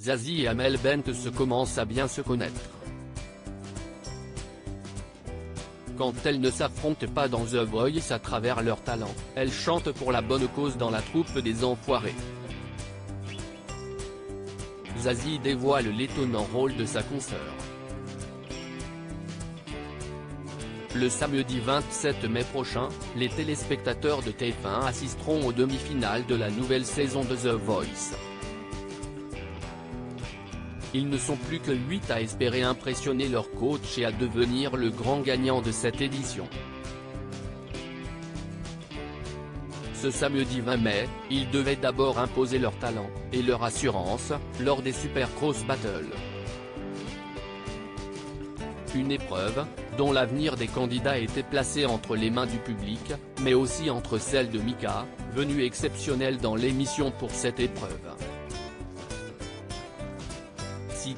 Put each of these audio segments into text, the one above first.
Zazie et Amel Bent se commencent à bien se connaître. Quand elles ne s'affrontent pas dans The Voice à travers leur talent, elles chantent pour la bonne cause dans la troupe des Enfoirés. Zazie dévoile l'étonnant rôle de sa consoeur. Le samedi 27 mai prochain, les téléspectateurs de TF1 assisteront aux demi-finales de la nouvelle saison de The Voice. Ils ne sont plus que 8 à espérer impressionner leur coach et à devenir le grand gagnant de cette édition. Ce samedi 20 mai, ils devaient d'abord imposer leur talent, et leur assurance, lors des Super Cross Battles. Une épreuve, dont l'avenir des candidats était placé entre les mains du public, mais aussi entre celles de Mika, venue exceptionnelle dans l'émission pour cette épreuve.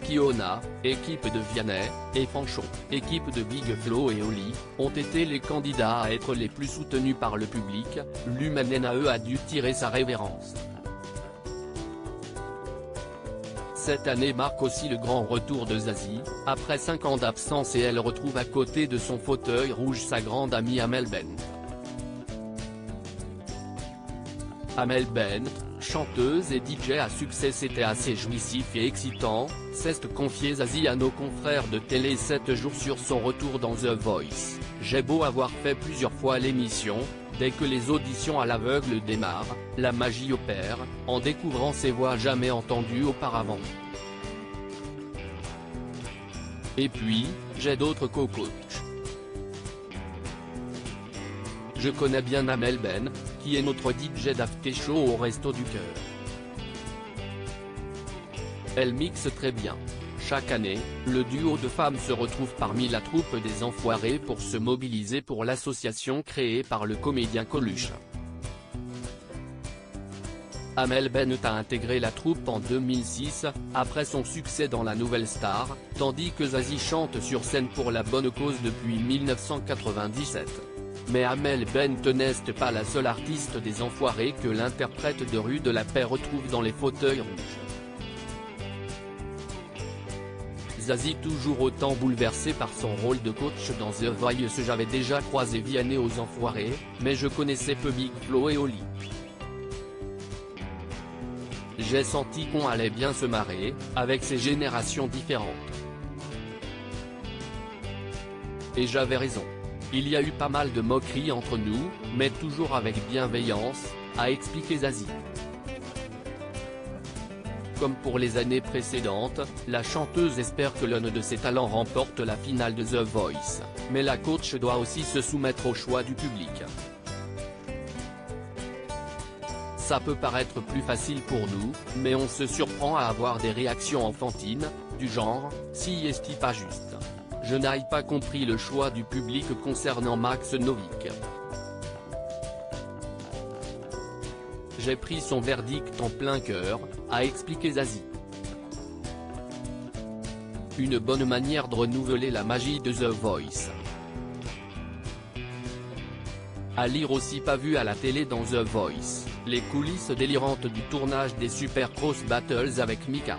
Kiona, équipe de Vianney, et Fanchon, équipe de Big Flo et Oli, ont été les candidats à être les plus soutenus par le public. L'Humanenae a dû tirer sa révérence. Cette année marque aussi le grand retour de Zazie, après 5 ans d'absence, et elle retrouve à côté de son fauteuil rouge sa grande amie Amel Bent. Amel Bent, chanteuse et DJ à succès, c'était assez jouissif et excitant, s'est confié Zazie à nos confrères de télé 7 jours sur son retour dans The Voice. J'ai beau avoir fait plusieurs fois l'émission, dès que les auditions à l'aveugle démarrent, la magie opère, en découvrant ces voix jamais entendues auparavant. Et puis, j'ai d'autres co-coachs. Je connais bien Amel Bent, qui est notre DJ d'After Show au Resto du Cœur. Elle mixe très bien. Chaque année, le duo de femmes se retrouve parmi la troupe des Enfoirés pour se mobiliser pour l'association créée par le comédien Coluche. Amel Bent a intégré la troupe en 2006, après son succès dans La Nouvelle Star, tandis que Zazie chante sur scène pour la bonne cause depuis 1997. Mais Amel Bent n'est pas la seule artiste des Enfoirés que l'interprète de Rue de la Paix retrouve dans les fauteuils rouges. Zazie, toujours autant bouleversée par son rôle de coach dans The Voice. J'avais déjà croisé Vianney aux Enfoirés, mais je connaissais peu Big Flo et Oli. J'ai senti qu'on allait bien se marrer, avec ces générations différentes. Et j'avais raison. Il y a eu pas mal de moqueries entre nous, mais toujours avec bienveillance, a expliqué Zazie. Comme pour les années précédentes, la chanteuse espère que l'un de ses talents remporte la finale de The Voice, mais la coach doit aussi se soumettre au choix du public. Ça peut paraître plus facile pour nous, mais on se surprend à avoir des réactions enfantines, du genre « si est-ce pas juste ?» Je n'ai pas compris le choix du public concernant Max Novick. J'ai pris son verdict en plein cœur, a expliqué Zazie. Une bonne manière de renouveler la magie de The Voice. À lire aussi, pas vu à la télé dans The Voice, les coulisses délirantes du tournage des Super Cross Battles avec Mika.